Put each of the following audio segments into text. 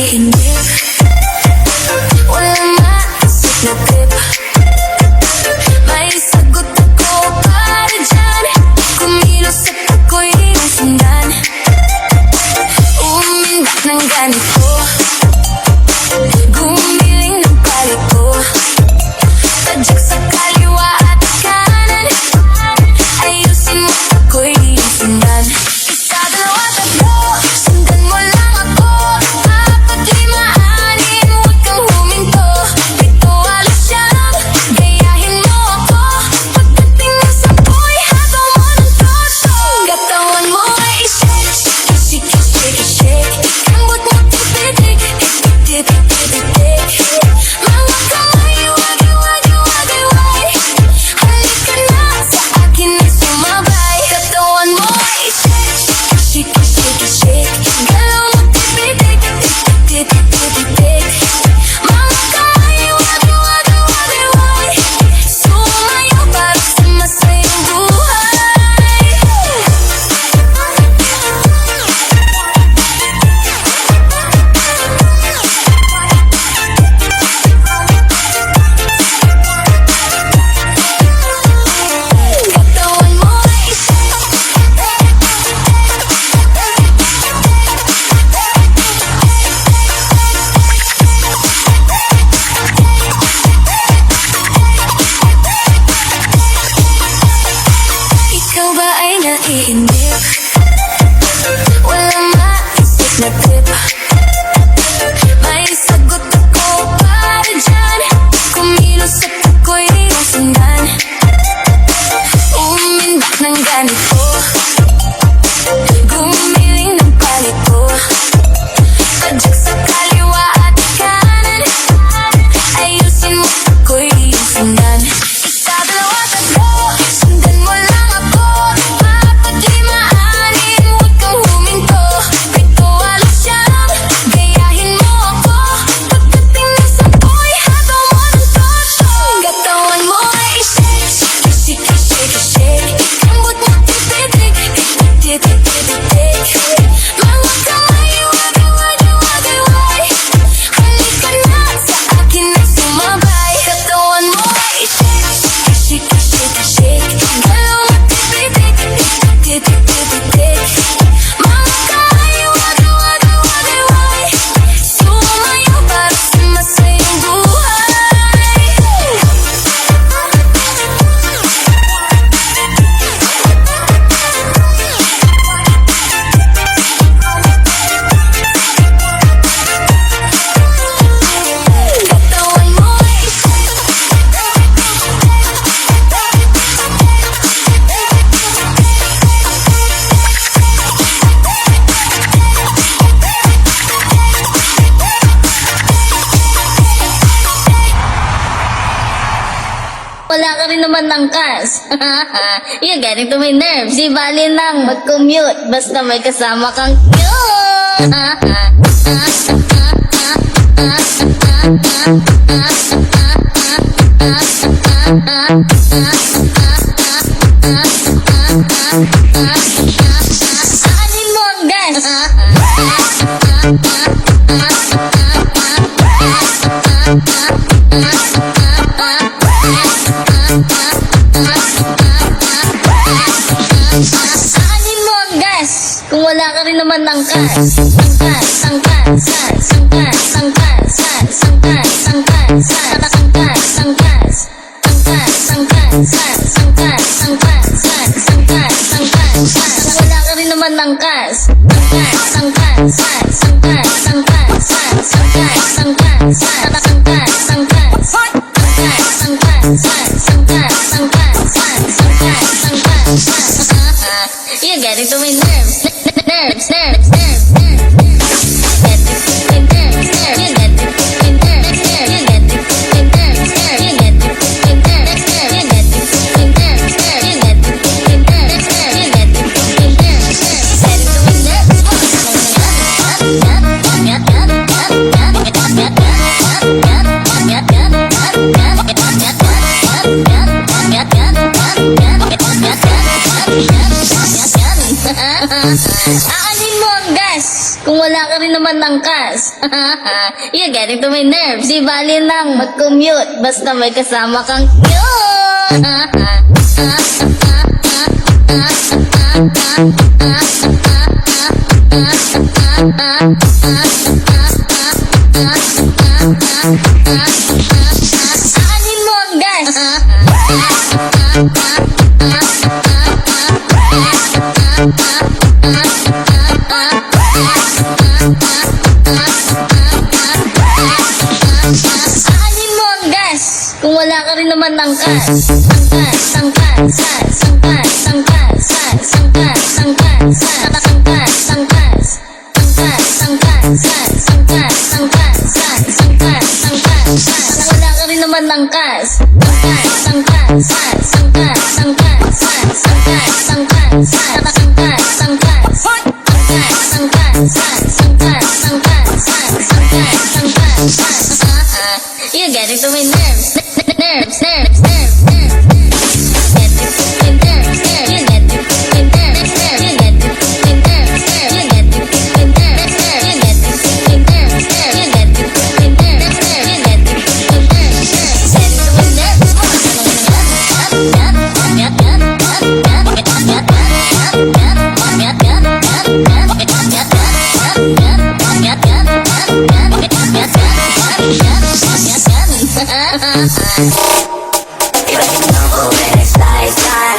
naiinip. Walang maisip na trip. May sagot ako para dyan. Kumilos at ako'y nasundan. Umindak ng ganito. Gumiling ng paliko. Tadyak sa kaliwa at kanan. Ayusin mo ako'y nasundan. Isa, dalawa, tatlo. Sundan mo lang ako. Apat, lima, anim. Huwag kang huminto. Pito, alas, siyam. Gayahin mo ako. Pagdating ng sampu'y hataw mo ng toto. Katawan mo ay shake, shake, shake, shake. Ikambot mo tipitik, tipitik, tipitik. Mga kamay, wagi, wagi, wagi, wagi. Halika na sa akin ay sumabay. Katawan mo ay shake, shake, shake, shake. Galaw mo tipitik, tipitik, tipitik. Mga kamay, wagi, wagi, wagi, wagi. Sumayaw para sa masayang buhay. Katawan mo ay ikaw ba ay naiinip? Walang maisip na trip. May sagot ako para dyan. Kumilos at ako'y nasundan. Umindak ng ganito. Gumiling ng paliko. Tadyak sa kaliwa at kanan. Ayusin mo ako'y nasundan. Isa, dalawa, tatlo. Sundan mo lang ako. Apat, lima, anim. Huwag kang huminto. Pito, alas, siyam. Gayahin mo ako. Pagdating ng sampu'y hataw mo ng toto. Katawan mo ay shake, shake, shake, shake. Ikambot mo tipitik, tipitik, tipitik. Mga kamay, wagi, wagi, wagi, wagi. Halika na sa akin ay sumabay. Katawan mo ay shake, shake, shake, shake. Galaw mo tipitik, tipitik, tipitik. Mga kamay, wagi, wagi, wagi, wagi. Sumayaw para sa masayang buhay. Katawan mo ay Wala ka rin naman ng cash. You're getting to my nerves. Di bali nang mag-commute. Basta may kasama kang cute. Saanin mo ang gas. Saanin mo ang gas. Kung wala ka rin naman ng cash. Ang cash, ang cash, ang cash, ang cash, ang cash, ang cash, ang cash, ang cash, ang cash, ang cash, ang cash, ang cash, ang cash, ang cash. Kung wala ka rin naman ng cash. Ang cash, ang cash, ang cash, ang cash, ang cash, ang cash, ang cash, ang cash, ang cash, ang cash, ang cash, ang cash, ang cash. You're getting to my nerves. Nerves, nerves, nerves, nerves. Getting to my nerves, nerves. You're getting to my nerves, nerves. You're getting to my nerves, nerves. You're getting to my nerves, nerves. You're getting to my nerves, nerves. You're getting to my nerves, nerves. You're getting to my nerves, nerves. Getting to my nerves. Aanin mo ang gas. Kung wala ka ka rin naman ng cash. You're getting to my nerves. Di bali nang mag-commute, basta may kasama kang cute. Saanin mo ang gas. Saanin mo ang gas kung wala ka rin naman ng cash. Wala ka rin naman ng cash. You're getting to my nerves. Nerves. Iba yung ako when I slide.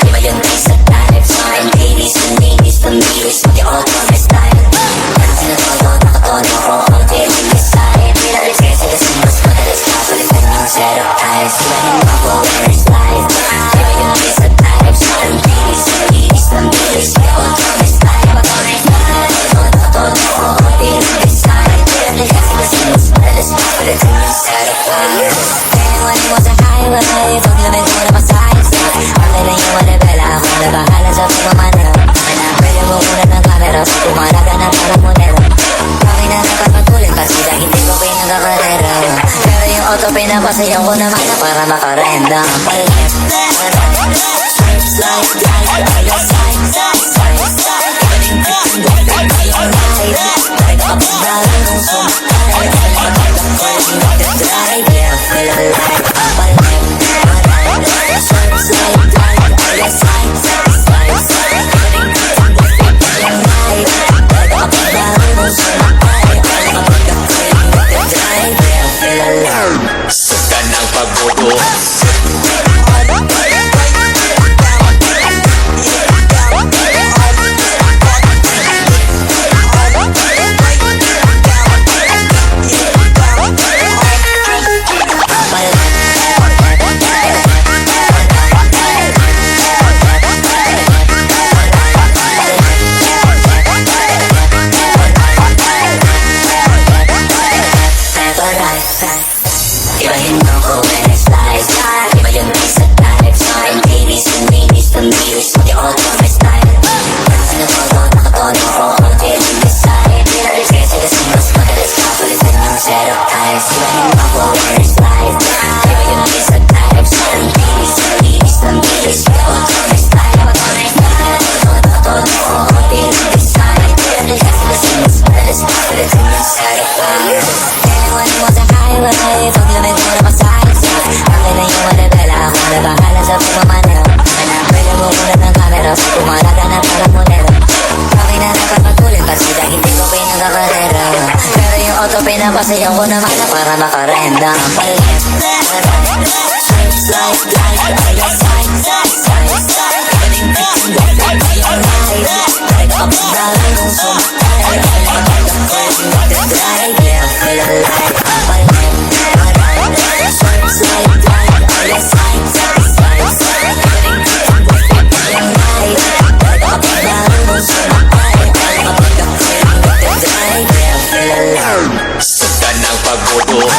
Iba yung taste at type. And ladies and ladies, pamilis, mag-i-all for my style. Parang sinatodo, nakatodo ko, all day on my side. Pinalit kayo sila sa mas madalas kapalitan yung set of eyes. Iba yung ako when I slide. Iba yung taste at type. And ladies and ladies, pamilis, mag-i-all for my style. Nakatodo ko, all day on my side. Pinalit kayo sila sa mas madalas kapalitan yung set of eyes. When it was a highway, paglamig ko na pasayos-ay. Online na yung manibela, ako na bahala sa pagmamanero. Pwede mo muna ng camera, sa tumalaga na parang monero. Bakit na napapatuloy, kasi dahil hindi ko pinagakarera. Pero yung auto pinapasayaw ko naman na para makarenda. Pag-left, right, slide, right, ayos, side, side. Paling-piting, yung light. Kahit kapag-balo nung sumakay, pag-left, drive, yeah, feel alive. Suka ng pagbudo. Ibahin mo ko when I slide. Iba yung taste at type. And ladies and ladies, pamilis, mag-i-all for my style. Parang sinatodo, nakatodo ko, all day on my side. Pinalit kayo sila sa mas madalas kapalitan yung set of eyes. Ibahin mo ko when I slide. Iba yung taste at type. And ladies and ladies, pamilis, mag-i-all for my style. Nakatodo ko, all day on my side. Pinalit kayo sila sa mas madalas kapalitan yung set of eyes. When it was a highway, paglamig ko na pasayos-ay. Bakit na yung manibela, ako na bahala sa pagmamanero. Pwede mo muna ng camera, sa tumalaga na parang monero. Bakit na napapatuloy, kasi dahil hindi ko pinagakarera. Pero yung auto pinapasayaw ko naman na para makarenda. Pag-left, right, slide, right, ayos, side, side. Paling-piting, yung light. Kahit kapag-balo nung sumakay, pag-left, drive, yeah, feel alive. Suka ng pagbudo.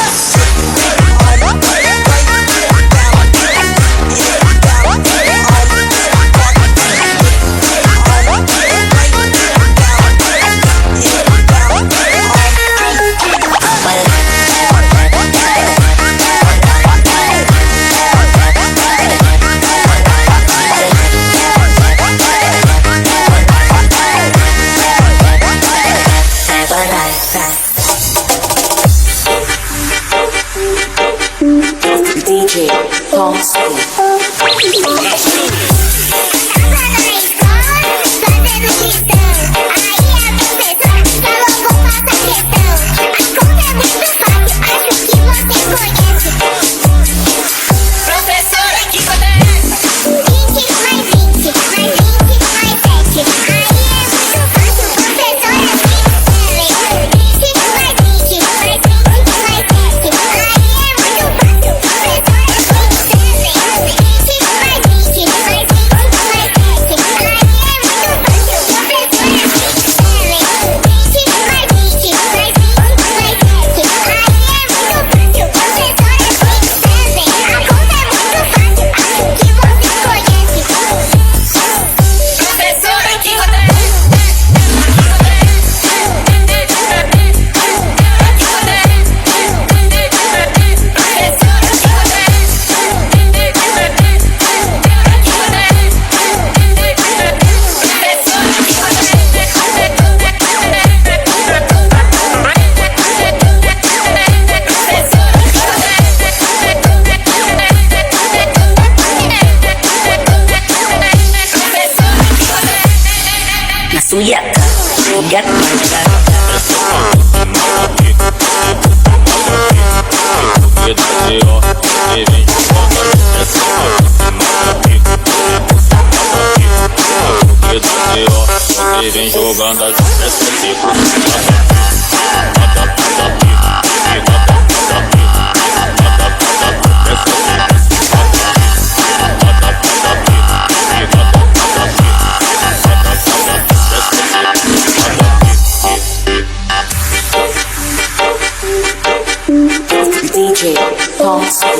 DJ Nonstop. Suya, got my vem jogando as DJ Nonstop.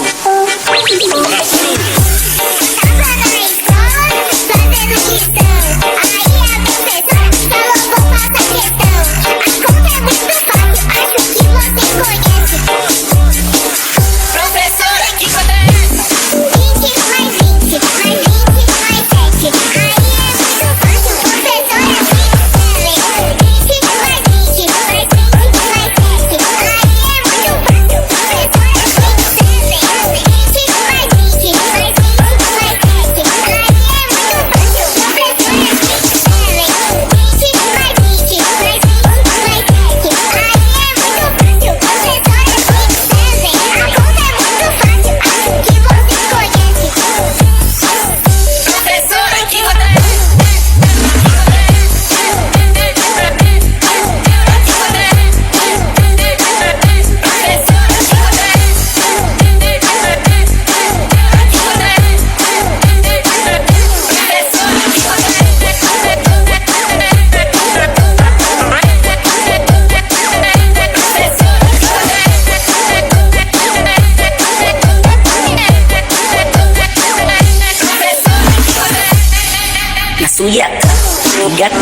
Suya, got my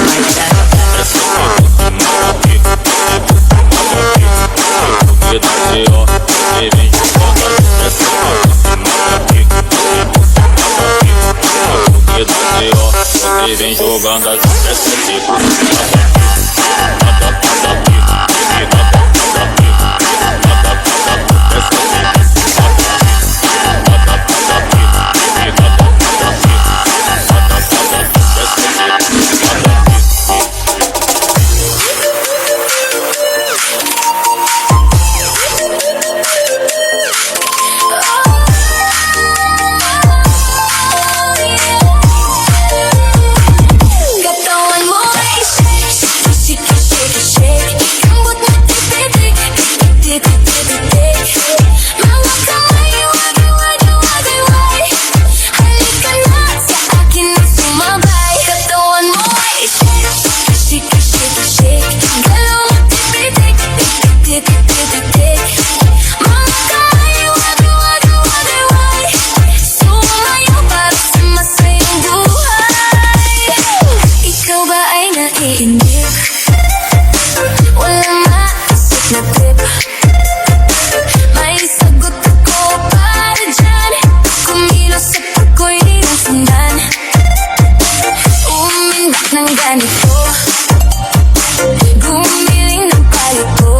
vem jogando as ganito. Gumiling ng palito.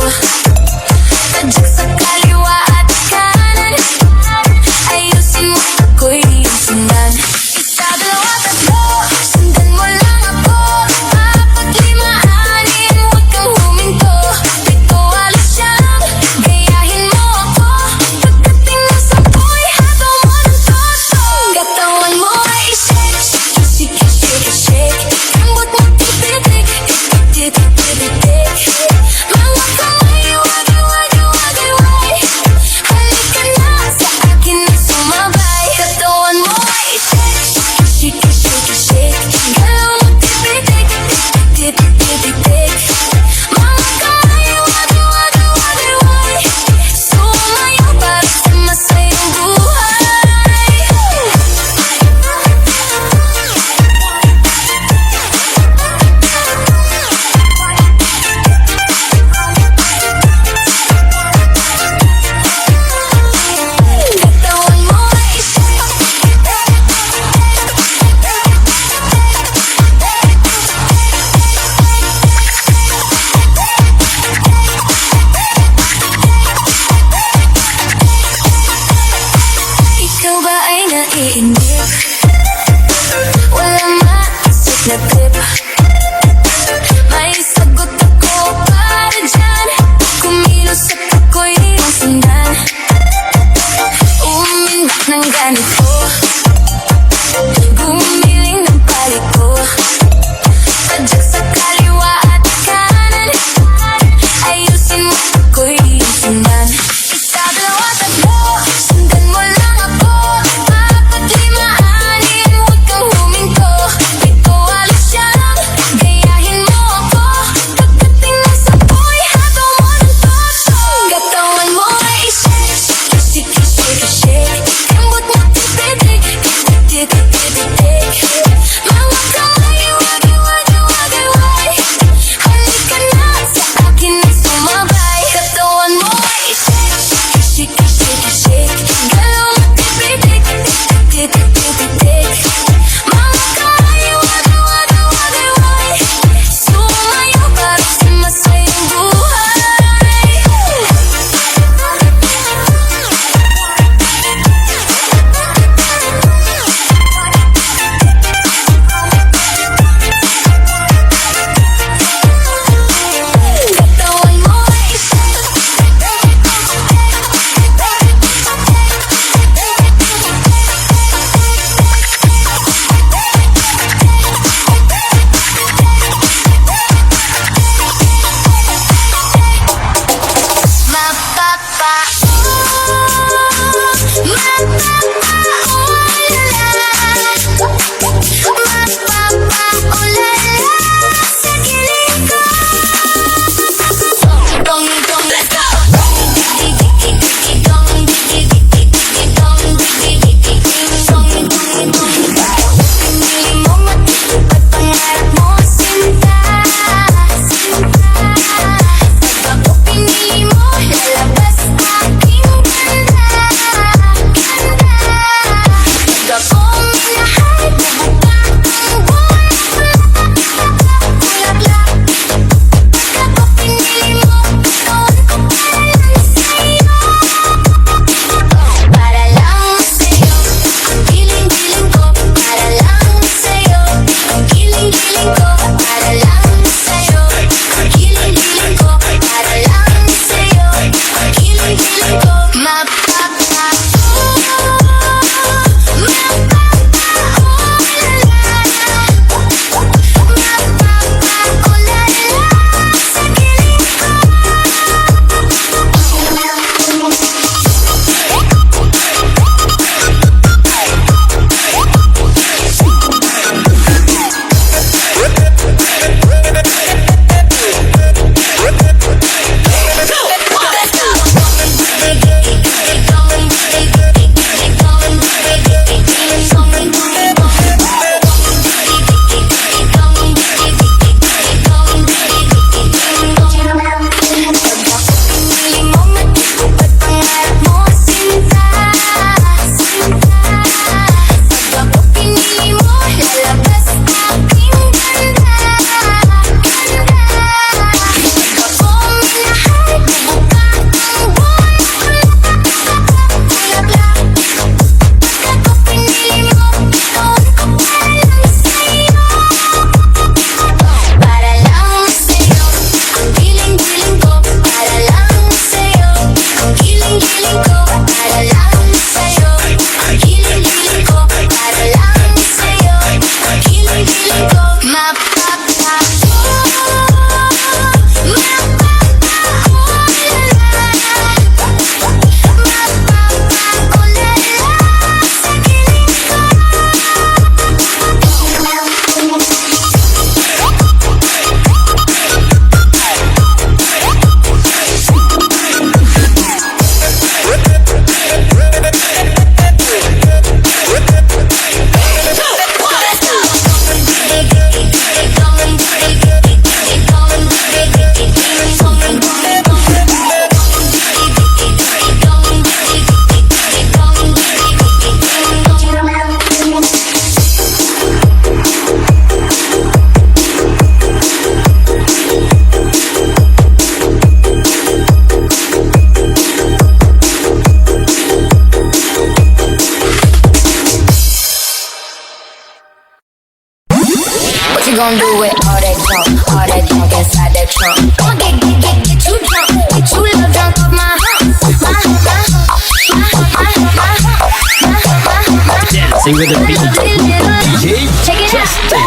Dancing with the beat. DJ Justin.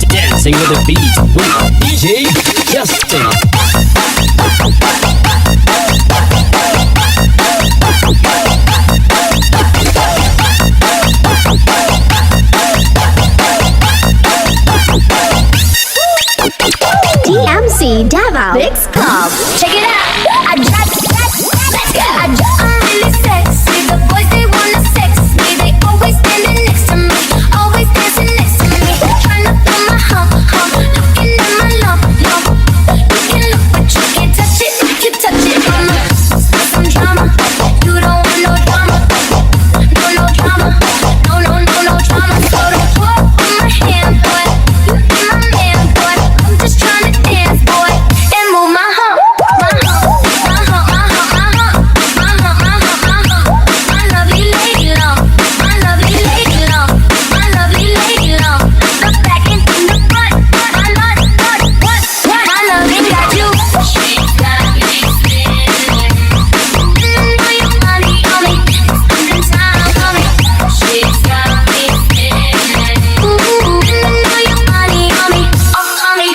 Dancing with the beat with DJ Justin. DMC Davao Mix Club. Check it out. I I'm really sexy. The boys they wanna sex me. They always standing next to me, always dancing next to me. Tryna feel my hump, looking at my lump. You can look but you can't touch it. You can touch it, mama. Some drama. You don't want no drama. No drama. No drama. So don't put on my hand, boy. You be my man, boy. I'm just tryna dance, boy, and move my hump.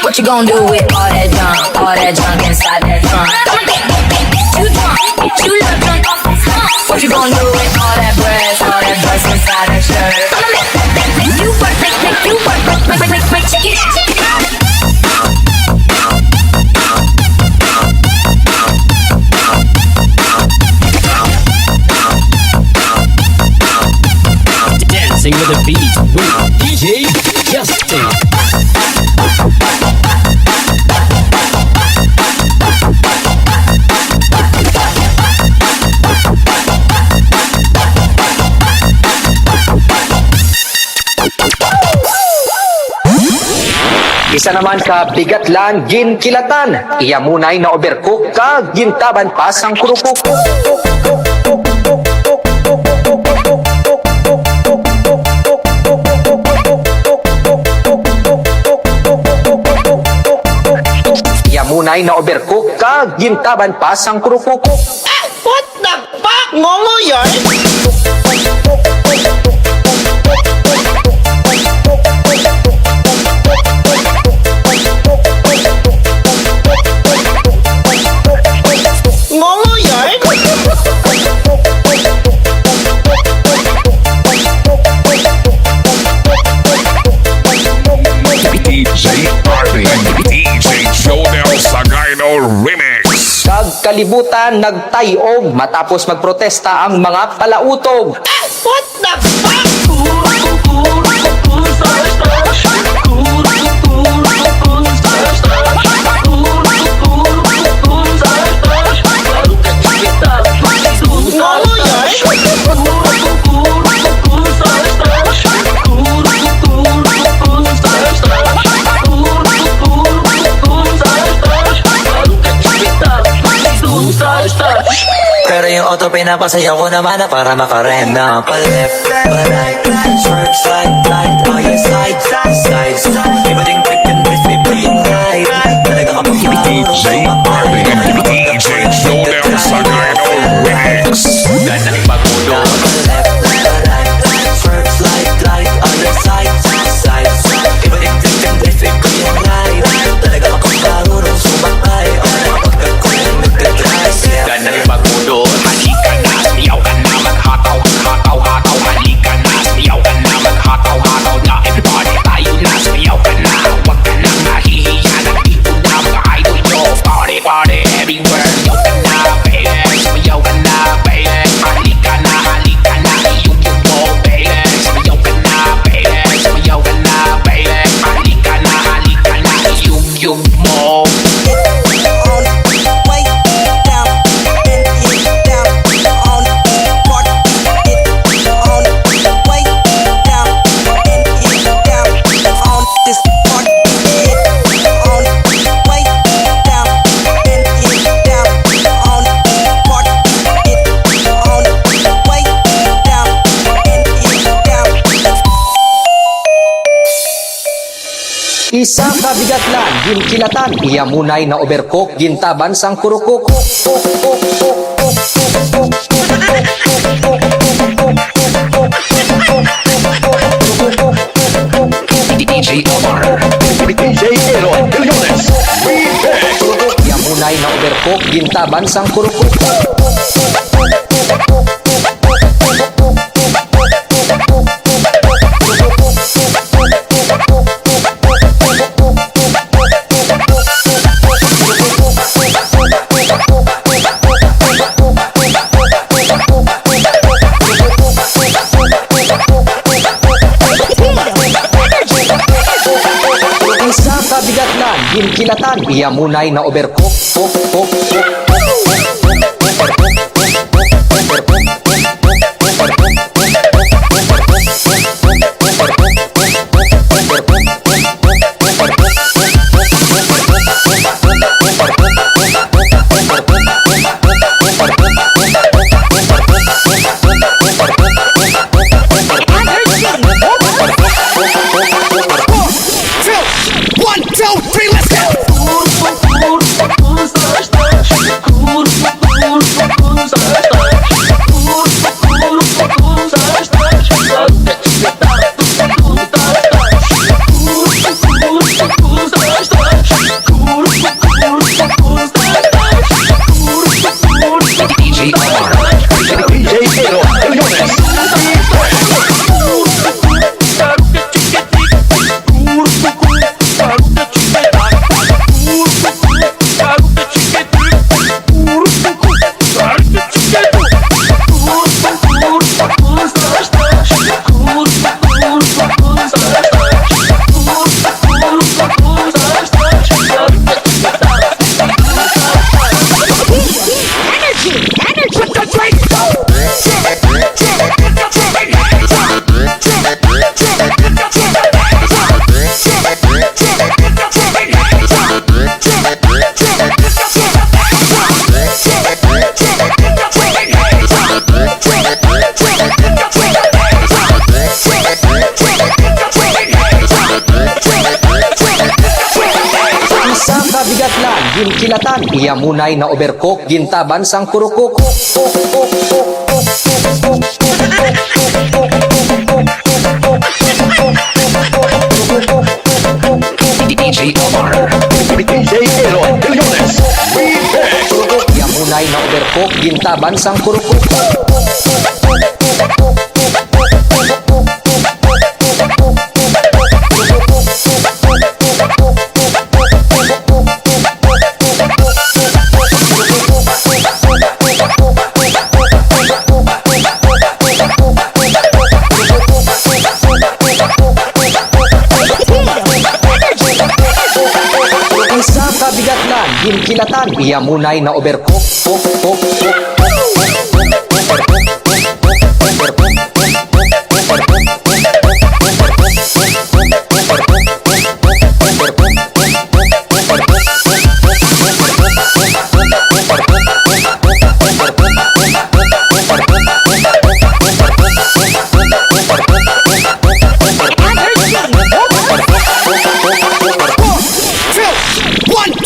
What you gonna do with all that junk inside that trunk? You drunk, you love drunk off the trunk. What you gonna do with all that breast inside that shirt? Make you work, make you work, check it out. Dancing with the beat with DJ Justin. Isa naman ka bigatlan ginkilatan, iya munay na overcook ka gintaban pa sang kurupok. Iya munay na overcook ka gintaban pa sang kurupok. What the fuck? Ngongo yan? Ngongo yan? DJ Party, DJ Showdown Sagayno Remix. Kagkalibutan nagtayog matapos magprotesta ang mga palautog. What the fuck? pinapasayaw ko naman na para makarenda. Pa-left, pa-right, swerve, slide, slide, all your side, side, side. Iba ding trip and twist, may brain right. Talaga ka DJ Party, DJ Showdown sa Gino Remix. Ganang pagulo. Pa-left, pa-right, swerve, slide, slide, all your side, side, side. Iba ding trip and twist, may brain right. Talaga ka marunong sumakay. Ganang pagulo, halika na, siyaw ka na, maghataw, hataw, hataw, halika na, siyaw ka na, maghataw, hataw na, everybody tayo na, siyaw ka na, huwag ka na nahihiya, nandito na mga idol nyo, party, party, everywhere, siyaw ka na, baby, siyaw ka na, baby, halika na, yung mo, baby, siyaw ka na, baby, siyaw ka na, baby, halika na, yung mo. Isa kabigat lang, ginkilatan, iyamunay na overcook, gintaban sang kurukuk. DJ Omar, DJ Aaron Bilyones. Iyamunay na overcook, gintaban sang kurukuk. Isa kabigat lang, ginkilatan, iyamunay na overcook. Ginkilatan, iyamunay na overcook, gintaban sang kurukuk. DJ Omar, DJ Aaron Bilyones. Iyamunay na overcook, gintaban sang kurukuk. Ginkilatan, iyamunay na overcook.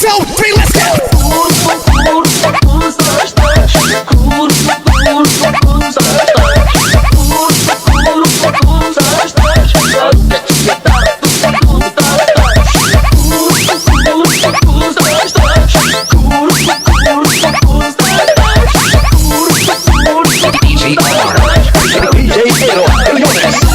2, 3, let's go! DJ Ero, el lunes.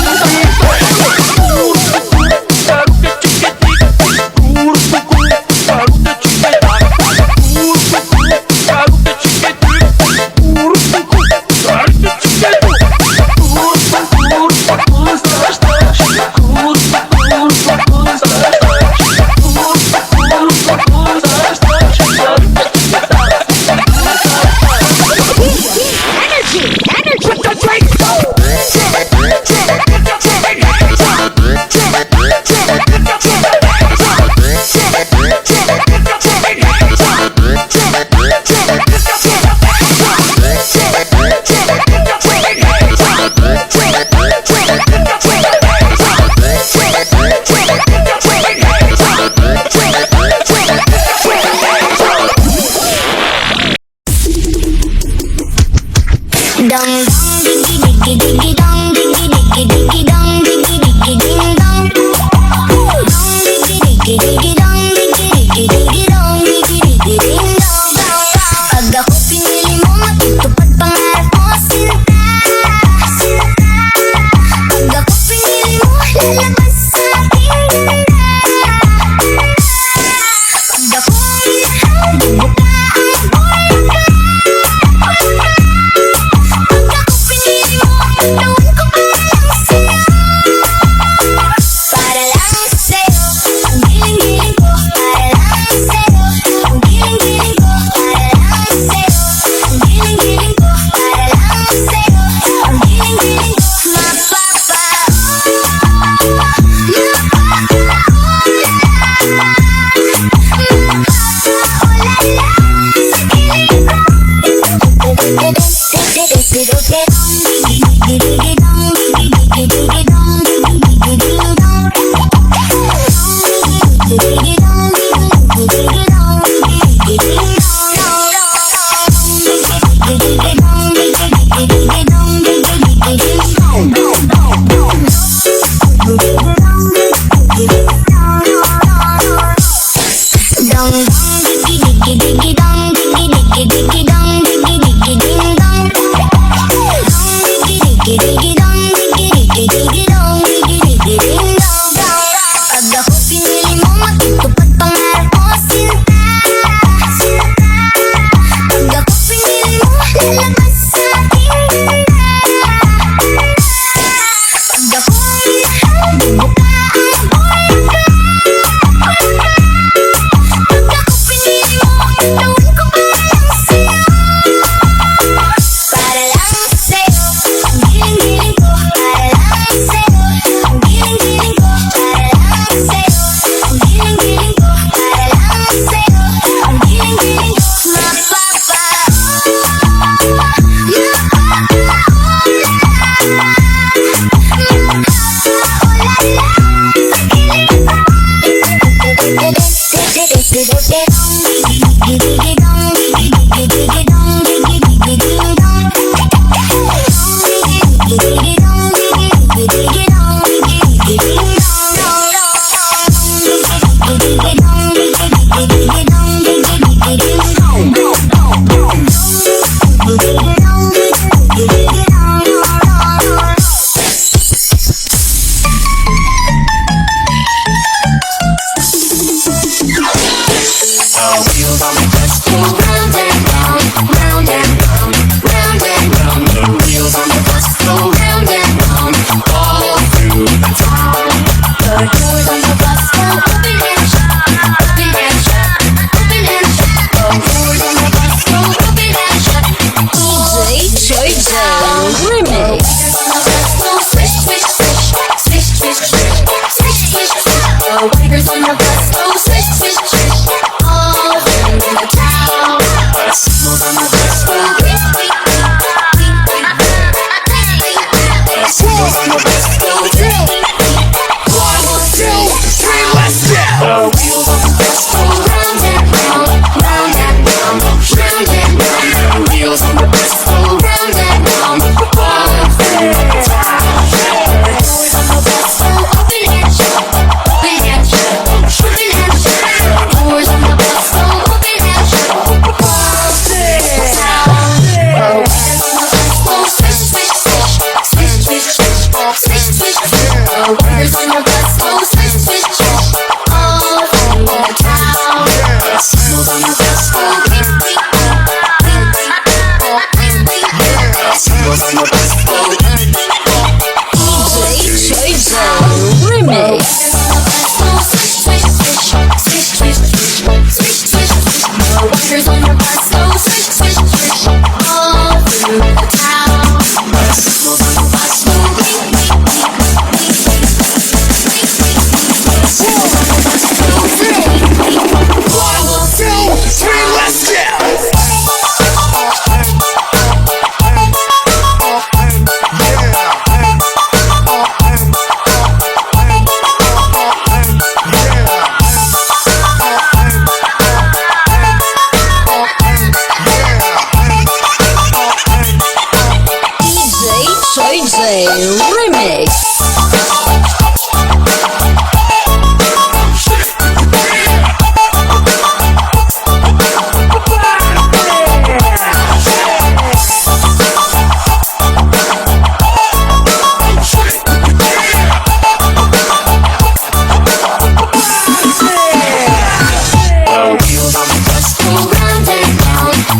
REMIX.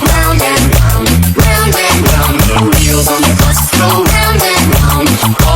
Round and round, round and round. The wheels on the bus go round and round.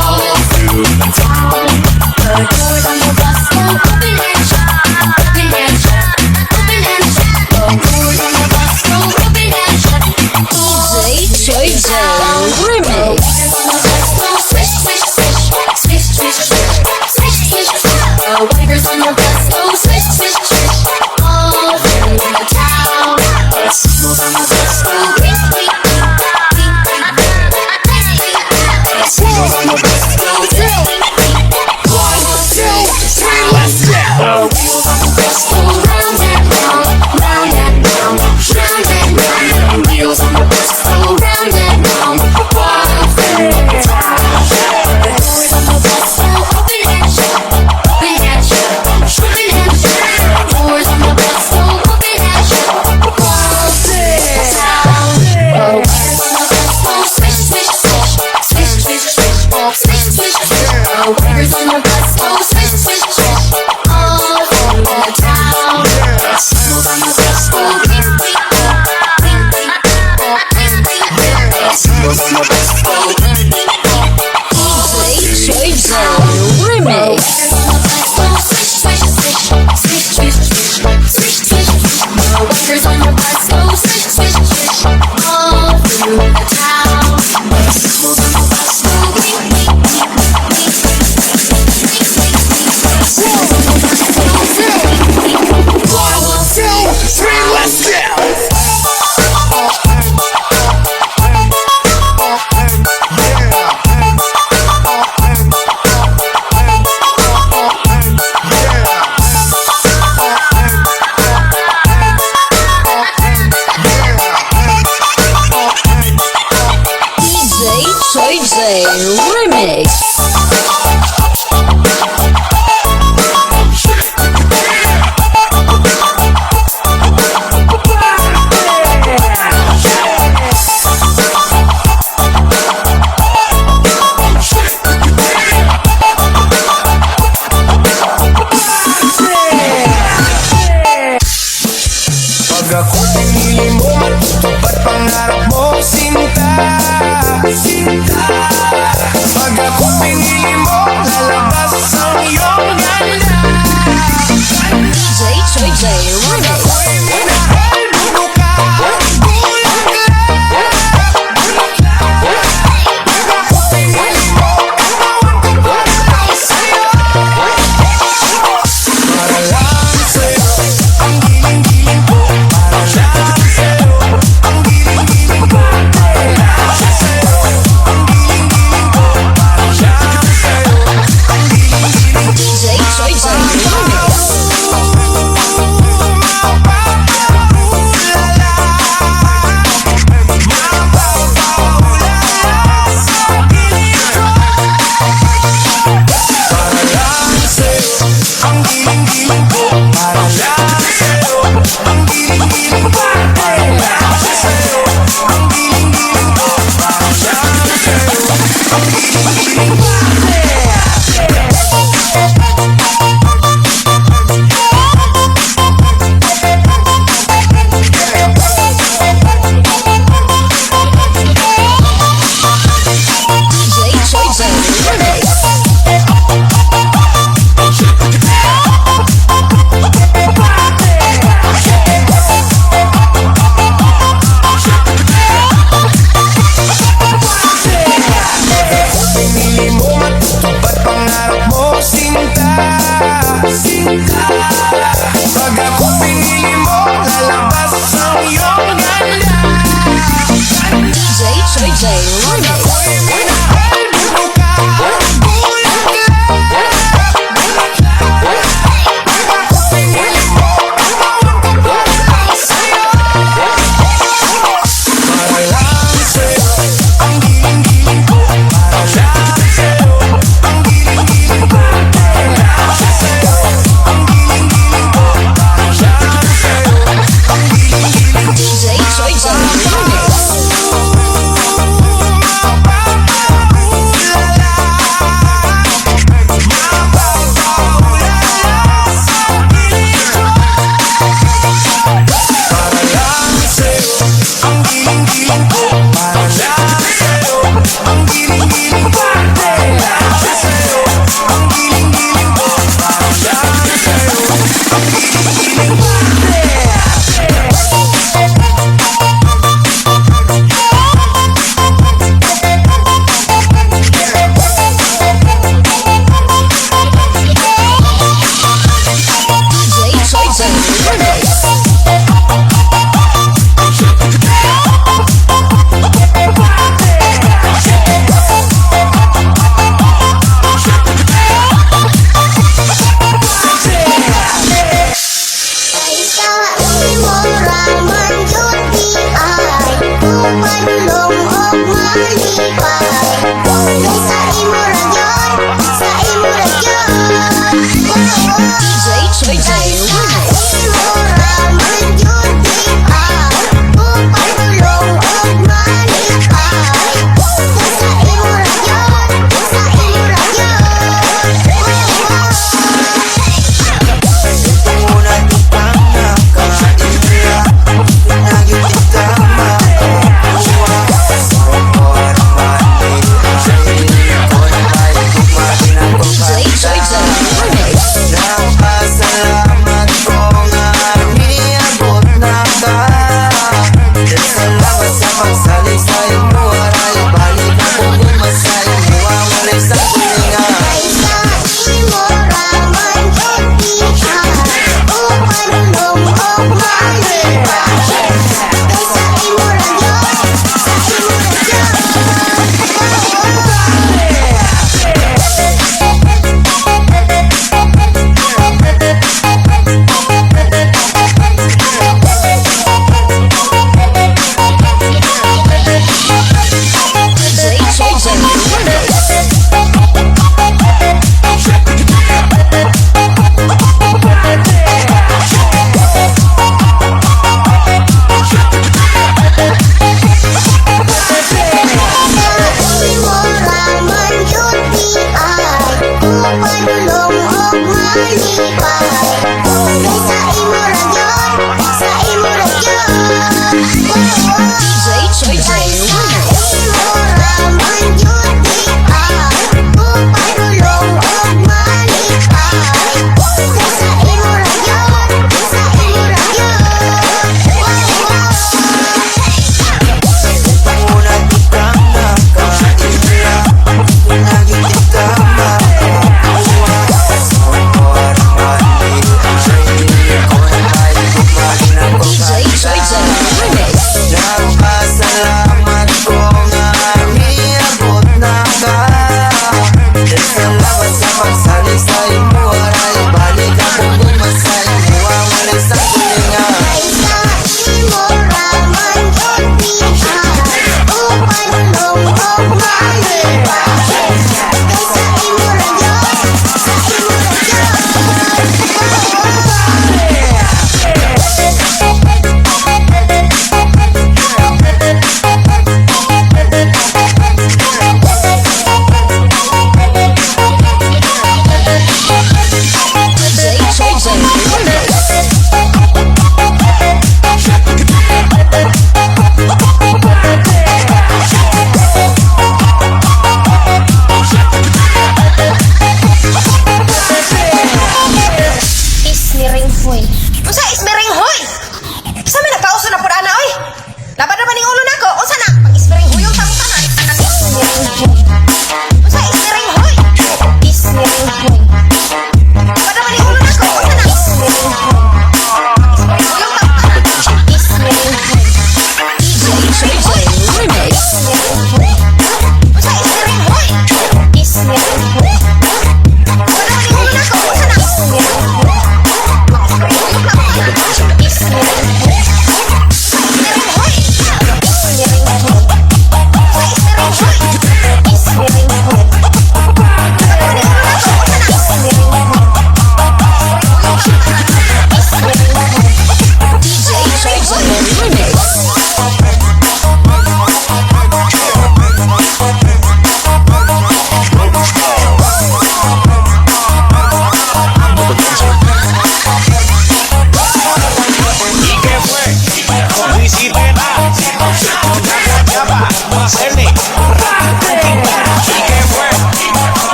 Laban naman yung ulo na ko. O sana, pag-ismering huyong tamutan.